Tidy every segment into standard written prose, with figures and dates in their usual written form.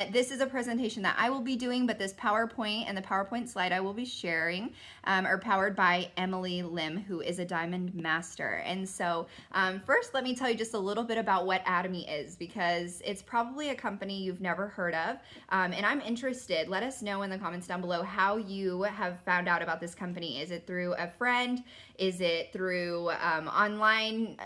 This is a presentation that I will be doing, but this PowerPoint and the PowerPoint slide I will be sharing are powered by Emily Lim, who is a Diamond Master. And so first, let me tell you just a little bit about what Atomy is, because it's probably a company you've never heard of, and I'm interested. Let us know in the comments down below how you have found out about this company. Is it through a friend? Is it through online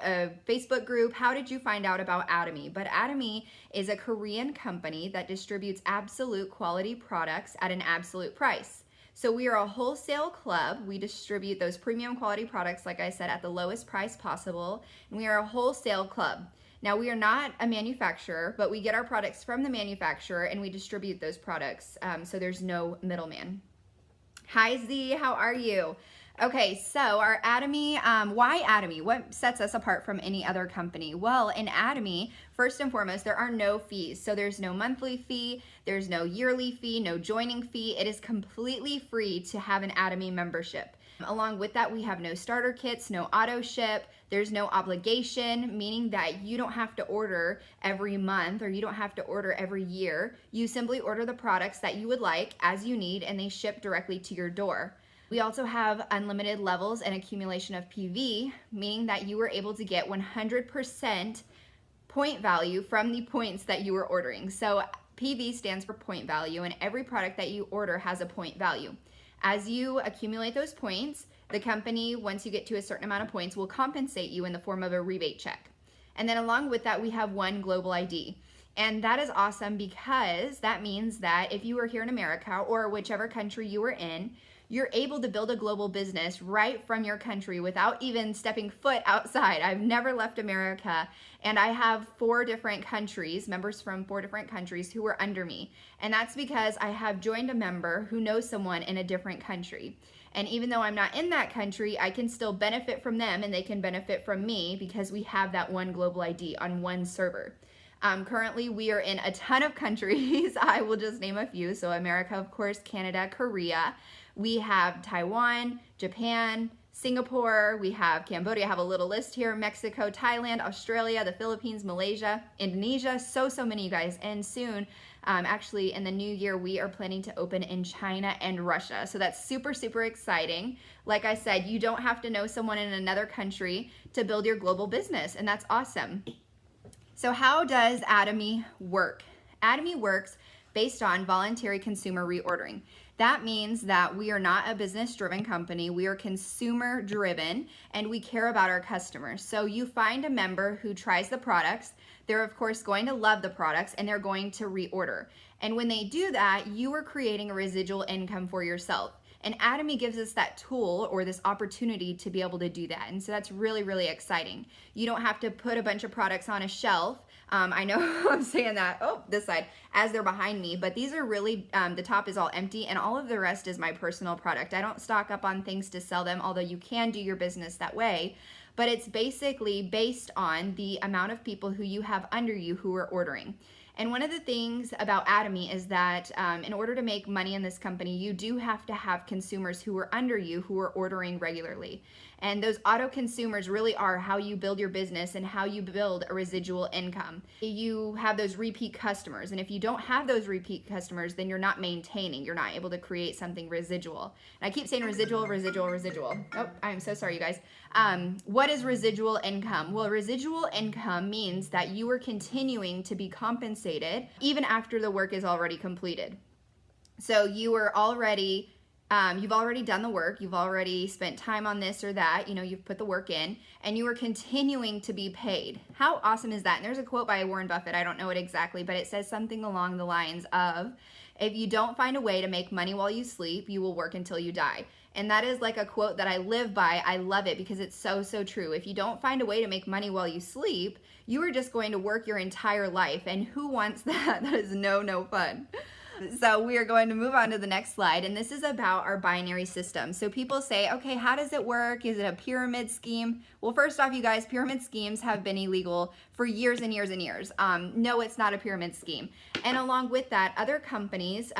Facebook group? How did you find out about Atomy? But Atomy is a Korean company that distributes absolute quality products at an absolute price. So we are a wholesale club. We distribute those premium quality products, like I said, at the lowest price possible. And we are a wholesale club. Now, we are not a manufacturer, but we get our products from the manufacturer and we distribute those products. So there's no middleman. Hi Z, how are you? Okay, so our Atomy, why Atomy? What sets us apart from any other company? Well, in Atomy, first and foremost, there are no fees. So there's no monthly fee, there's no yearly fee, no joining fee. It is completely free to have an Atomy membership. Along with that, we have no starter kits, no auto ship, there's no obligation, meaning that you don't have to order every month or you don't have to order every year. You simply order the products that you would like as you need and they ship directly to your door. We also have unlimited levels and accumulation of PV, meaning that you were able to get 100% point value from the points that you were ordering. So PV stands for point value, and every product that you order has a point value. As you accumulate those points, the company, once you get to a certain amount of points, will compensate you in the form of a rebate check. And then along with that, we have one global ID. And that is awesome because that means that if you were here in America or whichever country you were in, you're able to build a global business right from your country without even stepping foot outside. I've never left America, and I have 4 different countries, members from 4 different countries who are under me. And that's because I have joined a member who knows someone in a different country. And even though I'm not in that country, I can still benefit from them and they can benefit from me because we have that one global ID on one server. Currently, we are in a ton of countries. I will just name a few. So America, of course, Canada, Korea. We have Taiwan, Japan, Singapore, we have Cambodia, I have a little list here, Mexico, Thailand, Australia, the Philippines, Malaysia, Indonesia, so many, you guys. And soon, actually in the new year, we are planning to open in China and Russia. So that's super exciting. Like I said, you don't have to know someone in another country to build your global business, and that's awesome. So how does Atomy work? Atomy works based on voluntary consumer reordering. That means that we are not a business-driven company. We are consumer-driven, and we care about our customers. So you find a member who tries the products. They're, of course, going to love the products, and they're going to reorder. And when they do that, you are creating a residual income for yourself. And Atomy gives us that tool or this opportunity to be able to do that. And so that's really exciting. You don't have to put a bunch of products on a shelf. I know I'm saying that, oh, this side, as they're behind me, but these are really, the top is all empty and all of the rest is my personal product. I don't stock up on things to sell them, although you can do your business that way. But it's basically based on the amount of people who you have under you who are ordering. And one of the things about Atomy is that in order to make money in this company, you do have to have consumers who are under you who are ordering regularly. And those auto consumers really are how you build your business and how you build a residual income. You have those repeat customers. And if you don't have those repeat customers, then you're not maintaining. You're not able to create something residual. And I keep saying residual. Oh, I'm so sorry, you guys. What is residual income? Well, residual income means that you are continuing to be compensated even after the work is already completed. So you are already, you've already done the work, you've already spent time on this or that, you know, you've put the work in, and you are continuing to be paid. How awesome is that? And there's a quote by Warren Buffett, I don't know it exactly, but it says something along the lines of, if you don't find a way to make money while you sleep, you will work until you die. And that is like a quote that I live by. I love it because it's so true. If you don't find a way to make money while you sleep, you are just going to work your entire life. And who wants that? That is no fun. So we are going to move on to the next slide, and this is about our binary system. So people say, okay, how does it work? Is it a pyramid scheme? Well, first off, you guys, pyramid schemes have been illegal for years and years and years. No, it's not a pyramid scheme. And along with that, other companies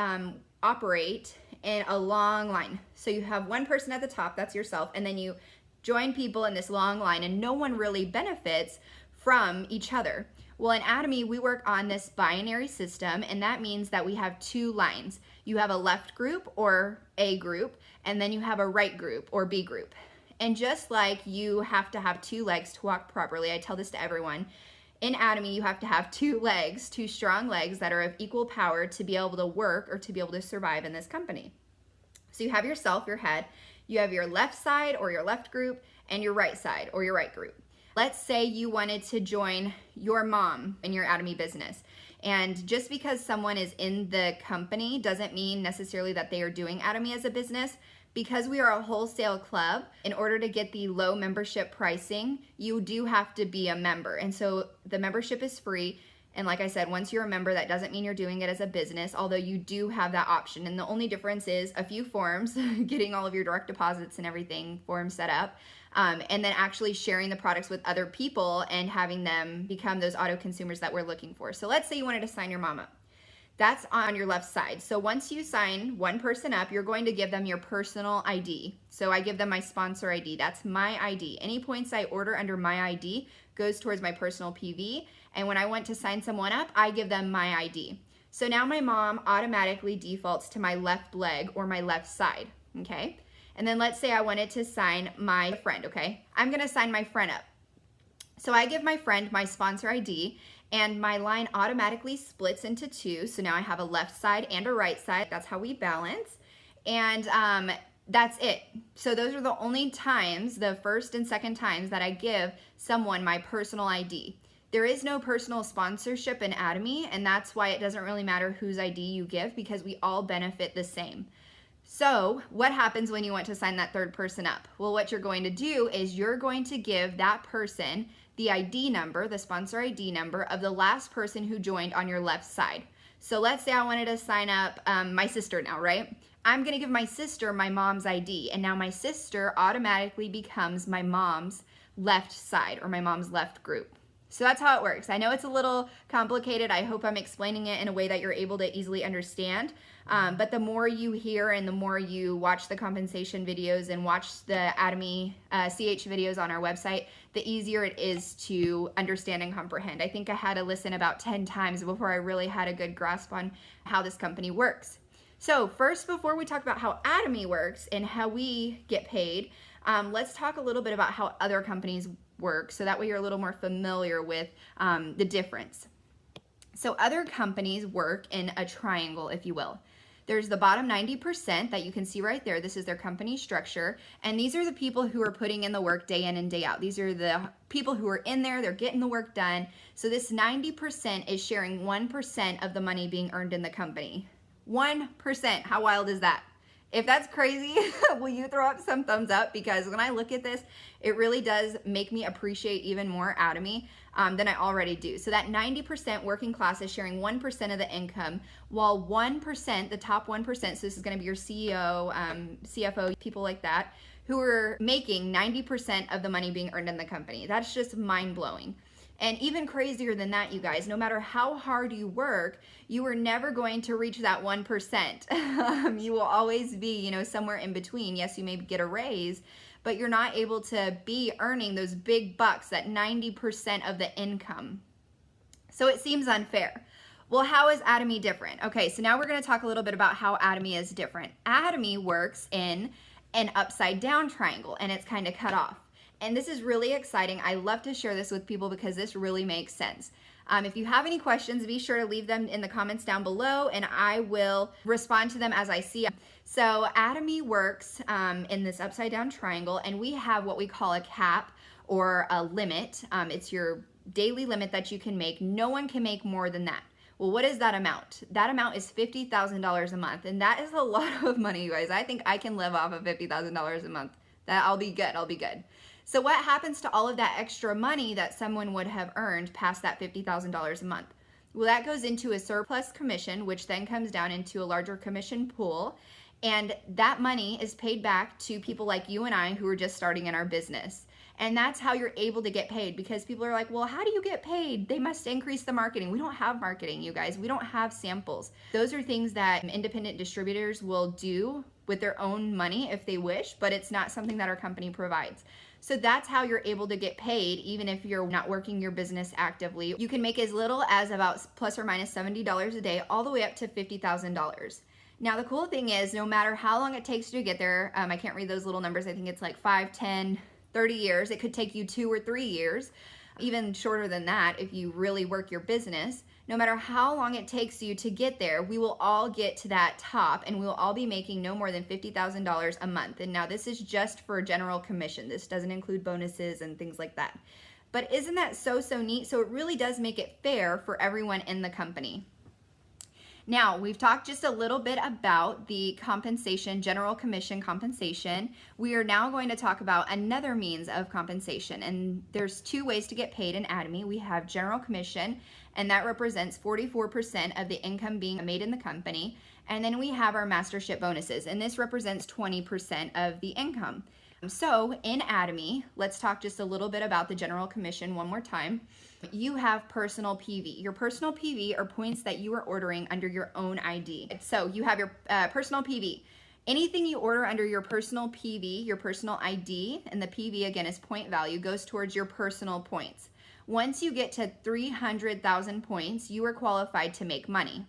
operate in a long line. So you have one person at the top, that's yourself, and then you join people in this long line, and no one really benefits from each other. Well, in Atomy, we work on this binary system, and that means that we have two lines. You have a left group or A group, and then you have a right group or B group. And just like you have to have two legs to walk properly, I tell this to everyone, in Atomy, you have to have two legs, two strong legs that are of equal power to be able to work or to be able to survive in this company. So you have yourself, your head, you have your left side or your left group, and your right side or your right group. Let's say you wanted to join your mom in your Atomy business. And just because someone is in the company doesn't mean necessarily that they are doing Atomy as a business. Because we are a wholesale club, in order to get the low membership pricing, you do have to be a member. And so the membership is free. And like I said, once you're a member, that doesn't mean you're doing it as a business, although you do have that option. And the only difference is a few forms, getting all of your direct deposits and everything, forms set up, and then actually sharing the products with other people and having them become those auto consumers that we're looking for. So let's say you wanted to sign your mom up. That's on your left side. So once you sign one person up, you're going to give them your personal ID. So I give them my sponsor ID. That's my ID. Any points I order under my ID goes towards my personal PV. And when I want to sign someone up, I give them my ID. So now my mom automatically defaults to my left leg or my left side, okay? And then let's say I wanted to sign my friend, okay? I'm gonna sign my friend up. So I give my friend my sponsor ID, and my line automatically splits into two. So now I have a left side and a right side. That's how we balance. And that's it. So those are the only times, the first and second times, that I give someone my personal ID. There is no personal sponsorship in Atomy, and that's why it doesn't really matter whose ID you give, because we all benefit the same. So what happens when you want to sign that third person up? Well, what you're going to do is you're going to give that person the ID number, the sponsor ID number of the last person who joined on your left side. So let's say I wanted to sign up my sister now, right? I'm gonna give my sister my mom's ID, and now my sister automatically becomes my mom's left side or my mom's left group. So that's how it works. I know it's a little complicated. I hope I'm explaining it in a way that you're able to easily understand. But the more you hear and the more you watch the compensation videos and watch the Atomy CH videos on our website, the easier it is to understand and comprehend. I think I had to listen about 10 times before I really had a good grasp on how this company works. So first, before we talk about how Atomy works and how we get paid, let's talk a little bit about how other companies work, so that way you're a little more familiar with the difference. So other companies work in a triangle, if you will. There's the bottom 90% that you can see right there. This is their company structure. And these are the people who are putting in the work day in and day out. These are the people who are in there, they're getting the work done. So this 90% is sharing 1% of the money being earned in the company. 1%, how wild is that? If that's crazy, will you throw up some thumbs up? Because when I look at this, it really does make me appreciate even more Atomy than I already do. So that 90% working class is sharing 1% of the income, while 1%, the top 1%, so this is gonna be your CEO, CFO, people like that, who are making 90% of the money being earned in the company. That's just mind-blowing. And even crazier than that, you guys, no matter how hard you work, you are never going to reach that 1%. You will always be, you know, somewhere in between. Yes, you may get a raise, but you're not able to be earning those big bucks, that 90% of the income. So it seems unfair. Well, how is Atomy different? Okay, so now we're going to talk a little bit about how Atomy is different. Atomy works in an upside down triangle, and it's kind of cut off. And this is really exciting. I love to share this with people because this really makes sense. If you have any questions, be sure to leave them in the comments down below, and I will respond to them as I see them. So Atomy works in this upside down triangle, and we have what we call a cap or a limit. It's your daily limit that you can make. No one can make more than that. Well, what is that amount? That amount is $50,000 a month, and that is a lot of money, you guys. I think I can live off of $50,000 a month. I'll be good. I'll be good. So what happens to all of that extra money that someone would have earned past that $50,000 a month? Well, that goes into a surplus commission, which then comes down into a larger commission pool. And that money is paid back to people like you and I who are just starting in our business. And that's how you're able to get paid, because people are like, well, how do you get paid? They must increase the marketing. We don't have marketing, you guys. We don't have samples. Those are things that independent distributors will do with their own money if they wish, but it's not something that our company provides. So that's how you're able to get paid even if you're not working your business actively. You can make as little as about plus or minus $70 a day all the way up to $50,000. Now the cool thing is no matter how long it takes you to get there, I can't read those little numbers, I think it's like 5, 10, 30 years. It could take you 2 or 3 years, even shorter than that if you really work your business. No matter how long it takes you to get there, we will all get to that top and we will all be making no more than $50,000 a month. And now this is just for general commission. This doesn't include bonuses and things like that. But isn't that so neat? So it really does make it fair for everyone in the company. Now, we've talked just a little bit about the compensation, general commission compensation. We are now going to talk about another means of compensation. And there's 2 ways to get paid in Atomy. We have general commission, and that represents 44% of the income being made in the company. And then we have our mastership bonuses, and this represents 20% of the income. So in Atomy, let's talk just a little bit about the general commission one more time. You have personal PV. Your personal PV are points that you are ordering under your own ID. So you have your personal PV. Anything you order under your personal PV, your personal ID, and the PV again is point value, goes towards your personal points. Once you get to 300,000 points, you are qualified to make money.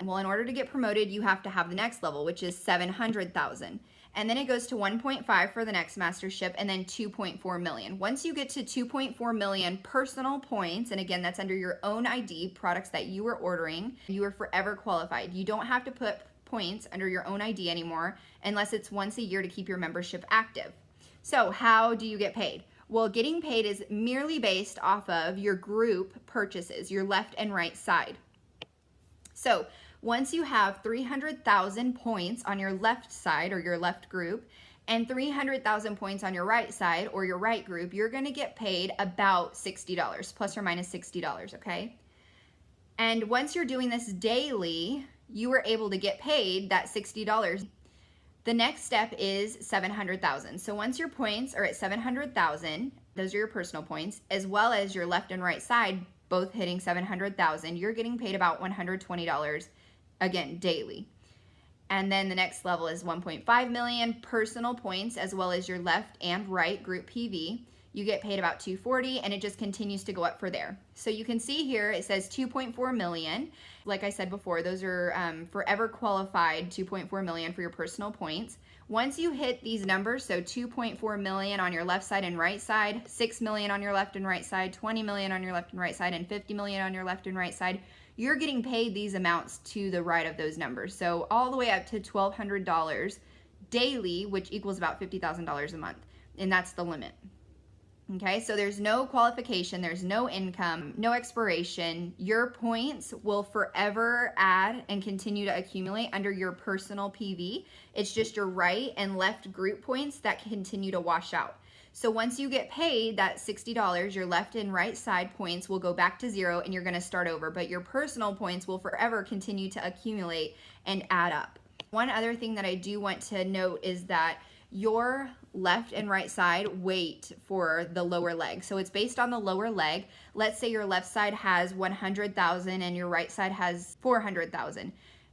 Well, in order to get promoted, you have to have the next level, which is 700,000. And then it goes to 1.5 for the next mastership, and then 2.4 million. Once you get to 2.4 million personal points, and again, that's under your own ID, products that you are ordering, you are forever qualified. You don't have to put points under your own ID anymore unless it's once a year to keep your membership active. So how do you get paid? Well, getting paid is merely based off of your group purchases, your left and right side. So once you have 300,000 points on your left side or your left group and 300,000 points on your right side or your right group, you're going to get paid about $60, plus or minus $60, okay? And once you're doing this daily, you are able to get paid that $60. The next step is 700,000. So once your points are at 700,000, those are your personal points, as well as your left and right side both hitting 700,000, you're getting paid about $120 again daily. And then the next level is 1.5 million personal points, as well as your left and right group PV. You get paid about $240, and it just continues to go up for there. So you can see here it says 2.4 million. Like I said before, those are forever qualified 2.4 million for your personal points. Once you hit these numbers, so 2.4 million on your left side and right side, 6 million on your left and right side, 20 million on your left and right side, and 50 million on your left and right side, you're getting paid these amounts to the right of those numbers. So all the way up to $1,200 daily, which equals about $50,000 a month. And that's the limit. Okay, so there's no qualification, there's no income, no expiration. Your points will forever add and continue to accumulate under your personal PV. It's just your right and left group points that continue to wash out. So once you get paid that $60, your left and right side points will go back to 0 and you're going to start over, but your personal points will forever continue to accumulate and add up. One other thing that I do want to note is that your left and right side weight for the lower leg. So it's based on the lower leg. Let's say your left side has 100,000 and your right side has 400,000.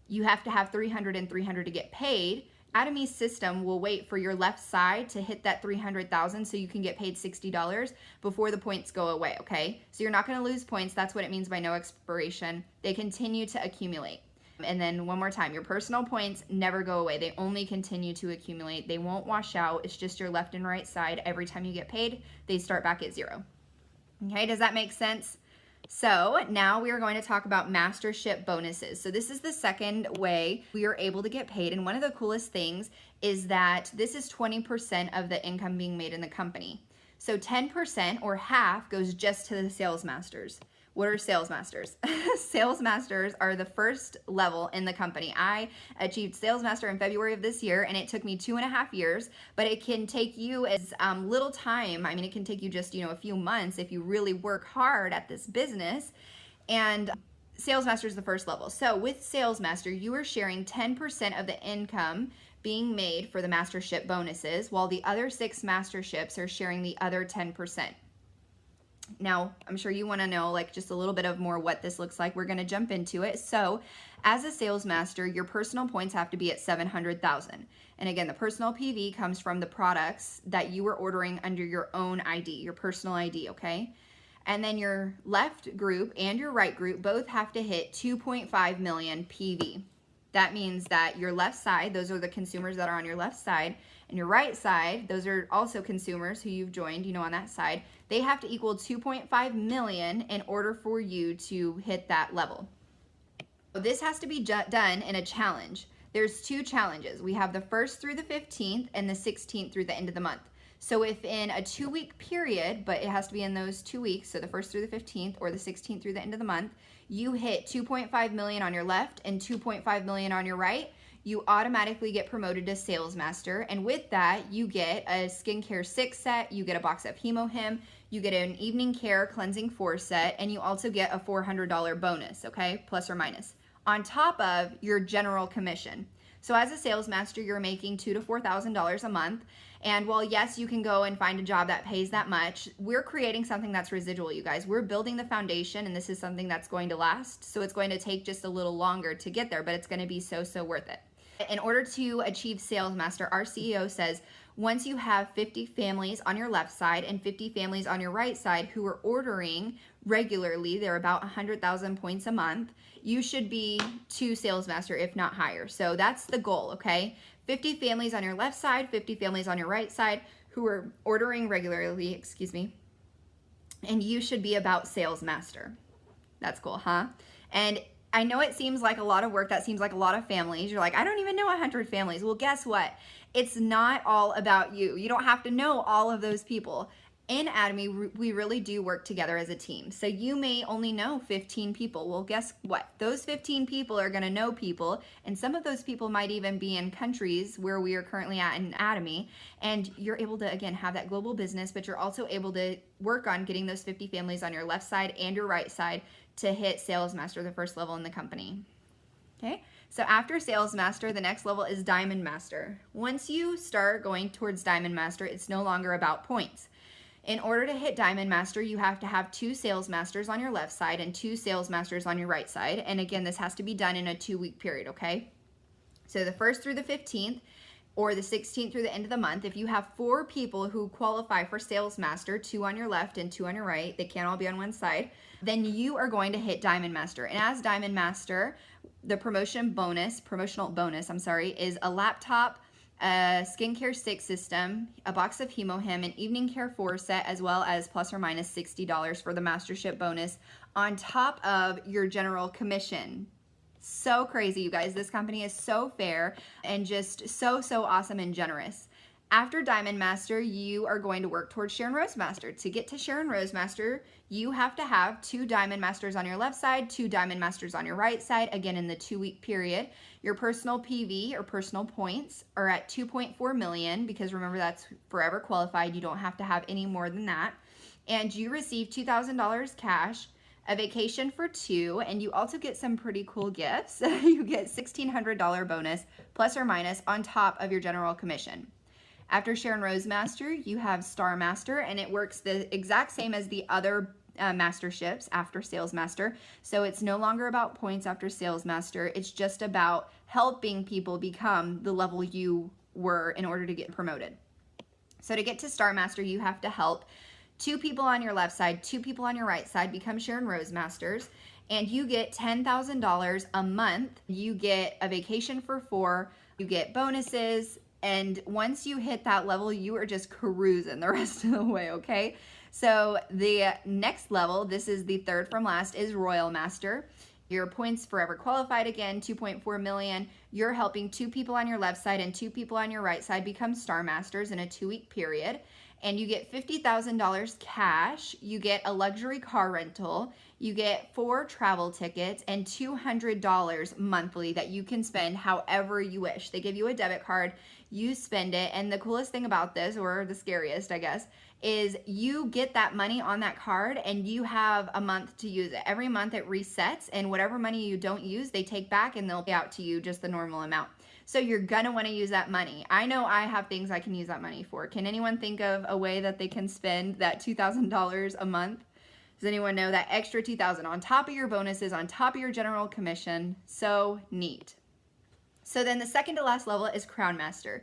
You have to have 300 and 300 to get paid. Atomy's system will wait for your left side to hit that 300,000 so you can get paid $60 before the points go away, okay? So you're not going to lose points. That's what it means by no expiration. They continue to accumulate. And then one more time, your personal points never go away. They only continue to accumulate. They won't wash out. It's just your left and right side. Every time you get paid, they start back at 0. Okay, does that make sense? So now we are going to talk about mastership bonuses. So this is the second way we are able to get paid. And one of the coolest things is that this is 20% of the income being made in the company. So 10% or half goes just to the sales masters. What are sales masters? Sales masters are the first level in the company. I achieved sales master in February of this year, and it took me 2.5 years, but it can take you as little time. I mean, it can take you just, a few months if you really work hard at this business. And sales master is the first level. So with sales master, you are sharing 10% of the income being made for the mastership bonuses, while the other 6 masterships are sharing the other 10%. Now, I'm sure you want to know like just a little bit of more what this looks like. We're going to jump into it. So, as a sales master, your personal points have to be at 700,000. And again, the personal PV comes from the products that you were ordering under your own ID, your personal ID, okay? And then your left group and your right group both have to hit 2.5 million PV. That means that your left side, those are the consumers that are on your left side, and your right side, those are also consumers who you've joined, you know, on that side. They have to equal 2.5 million in order for you to hit that level. This has to be done in a challenge. There's 2 challenges. We have the 1st through the 15th and the 16th through the end of the month. So if in a 2-week period, but it has to be in those 2 weeks, so the 1st through the 15th or the 16th through the end of the month, you hit 2.5 million on your left and 2.5 million on your right, you automatically get promoted to sales master. And with that, you get a skincare 6 set, you get a box of Hemohim, you get an evening care cleansing 4 set, and you also get a $400 bonus, okay, plus or minus, on top of your general commission. So as a sales master, you're making $2,000 to $4,000 a month. And while yes, you can go and find a job that pays that much, we're creating something that's residual, you guys. We're building the foundation, and this is something that's going to last. So it's going to take just a little longer to get there, but it's going to be so worth it. In order to achieve sales master, our CEO says, once you have 50 families on your left side and 50 families on your right side who are ordering regularly, they're about 100,000 points a month, you should be to sales master, if not higher. So that's the goal, okay? 50 families on your left side, 50 families on your right side who are ordering regularly, excuse me, and you should be about sales master. That's cool, huh? And I know it seems like a lot of work, that seems like a lot of families. You're like, I don't even know 100 families. Well, guess what? It's not all about you. You don't have to know all of those people. In Atomy, we really do work together as a team. So you may only know 15 people. Well, guess what? Those 15 people are going to know people, and some of those people might even be in countries where we are currently at in Atomy, and you're able to, again, have that global business, but you're also able to work on getting those 50 families on your left side and your right side to hit sales master, the first level in the company. Okay, so after sales master, the next level is diamond master. Once you start going towards diamond master, it's no longer about points. In order to hit diamond master, you have to have 2 sales masters on your left side and 2 sales masters on your right side. And again, this has to be done in a 2-week period, okay? So the 1st through the 15th or the 16th through the end of the month, if you have 4 people who qualify for sales master, 2 on your left and 2 on your right, they can't all be on one side, then you are going to hit diamond master. And as diamond master, the promotional bonus, is a laptop, a skincare 6 system, a box of Hemohim, an evening care 4 set, as well as plus or minus $60 for the mastership bonus on top of your general commission. So crazy, you guys. This company is so fair and just so awesome and generous. After Diamond Master, you are going to work towards Sharon Rose Master. To get to Sharon Rose Master, you have to have 2 Diamond Masters on your left side, 2 Diamond Masters on your right side, again in the 2-week period. Your personal PV or personal points are at 2.4 million because remember that's forever qualified. You don't have to have any more than that. And you receive $2,000 cash, a vacation for 2, and you also get some pretty cool gifts. You get $1,600 bonus plus or minus on top of your general commission. After Sharon Rose Master, you have Star Master, and it works the exact same as the other masterships after Sales Master. So it's no longer about points after Sales Master. It's just about helping people become the level you were in order to get promoted. So to get to Star Master, you have to help 2 people on your left side, 2 people on your right side become Sharon Rose Masters, and you get $10,000 a month. You get a vacation for 4, you get bonuses, and once you hit that level, you are just cruising the rest of the way, okay? So the next level, this is the 3rd from last, is Royal Master. Your points forever qualified again, 2.4 million. You're helping 2 people on your left side and 2 people on your right side become Star Masters in a 2-week period. And you get $50,000 cash, you get a luxury car rental, you get 4 travel tickets, and $200 monthly that you can spend however you wish. They give you a debit card, you spend it, and the coolest thing about this, or the scariest, I guess, is you get that money on that card and you have a month to use it. Every month it resets, and whatever money you don't use, they take back and they'll pay out to you just the normal amount. So you're gonna wanna use that money. I know I have things I can use that money for. Can anyone think of a way that they can spend that $2,000 a month? Does anyone know that extra $2,000 on top of your bonuses, on top of your general commission? So neat. So then the second to last level is Crown Master.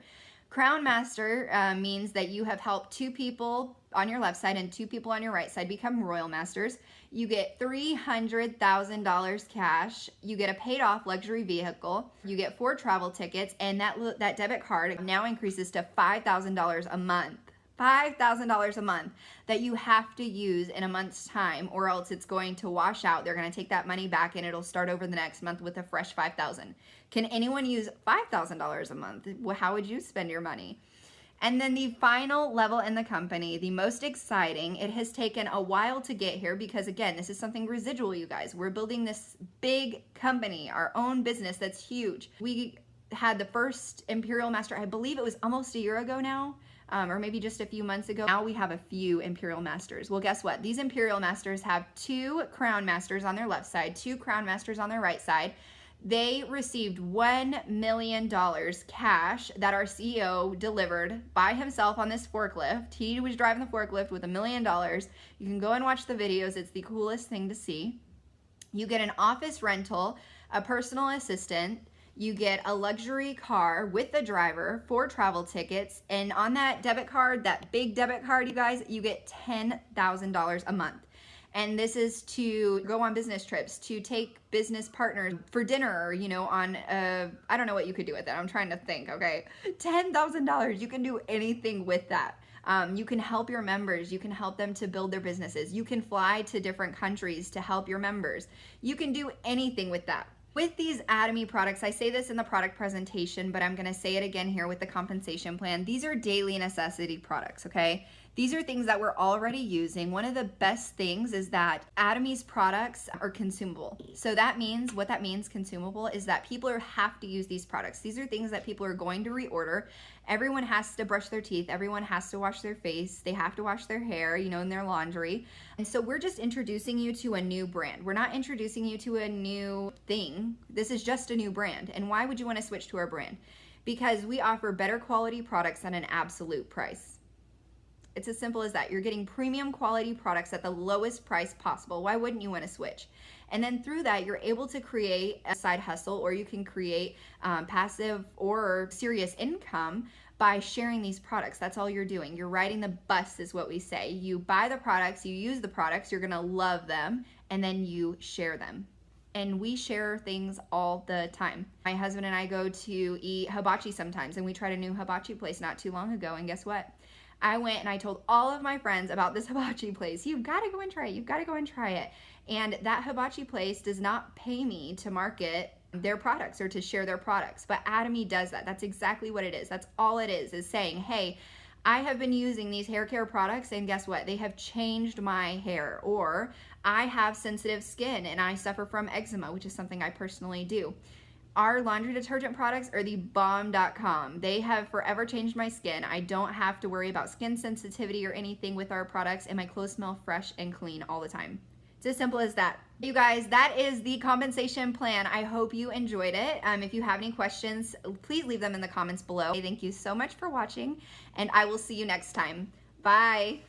Crown Master means that you have helped 2 people on your left side and 2 people on your right side become Royal Masters. You get $300,000 cash. You get a paid off luxury vehicle. You get 4 travel tickets, and that debit card now increases to $5,000 a month. $5,000 a month that you have to use in a month's time, or else it's going to wash out. They're going to take that money back and it'll start over the next month with a fresh $5,000. Can anyone use $5,000 a month? How would you spend your money? And then the final level in the company, the most exciting, it has taken a while to get here because, again, this is something residual, you guys. We're building this big company, our own business that's huge. We had the first Imperial Master, I believe it was almost a year ago now. Or maybe just a few months ago. Now we have a few Imperial Masters. Well, guess what? These Imperial Masters have 2 Crown Masters on their left side, 2 Crown Masters on their right side. They received $1 million cash that our CEO delivered by himself on this forklift. He was driving the forklift with $1 million. You can go and watch the videos. It's the coolest thing to see. You get an office rental, a personal assistant, you get a luxury car with the driver, 4 travel tickets, and on that debit card, that big debit card, you guys, you get $10,000 a month. And this is to go on business trips, to take business partners for dinner, you know, on I don't know what you could do with it. I'm trying to think, okay. $10,000, you can do anything with that. You can help your members. You can help them to build their businesses. You can fly to different countries to help your members. You can do anything with that. With these Atomy products, I say this in the product presentation, but I'm going to say it again here with the compensation plan. These are daily necessity products, okay? These are things that we're already using. One of the best things is that Atomy's products are consumable. So that means, what that means, consumable, is that people have to use these products. These are things that people are going to reorder. Everyone has to brush their teeth. Everyone has to wash their face. They have to wash their hair, you know, in their laundry. And so we're just introducing you to a new brand. We're not introducing you to a new thing. This is just a new brand. And why would you want to switch to our brand? Because we offer better quality products at an absolute price. It's as simple as that. You're getting premium quality products at the lowest price possible. Why wouldn't you want to switch? And then through that, you're able to create a side hustle, or you can create passive or serious income by sharing these products. That's all you're doing. You're riding the bus is what we say. You buy the products, you use the products, you're gonna love them, and then you share them. And we share things all the time. My husband and I go to eat hibachi sometimes, and we tried a new hibachi place not too long ago, and guess what? I went and I told all of my friends about this hibachi place. You've got to go and try it. You've got to go and try it. And that hibachi place does not pay me to market their products or to share their products, but Atomy does that. That's exactly what it is. That's all it is saying, hey, I have been using these hair care products, and guess what? They have changed my hair. Or I have sensitive skin and I suffer from eczema, which is something I personally do. Our laundry detergent products are the bomb.com. They have forever changed my skin. I don't have to worry about skin sensitivity or anything with our products, and my clothes smell fresh and clean all the time. It's as simple as that. You guys, that is the compensation plan. I hope you enjoyed it. If you have any questions, please leave them in the comments below. Thank you so much for watching, and I will see you next time. Bye.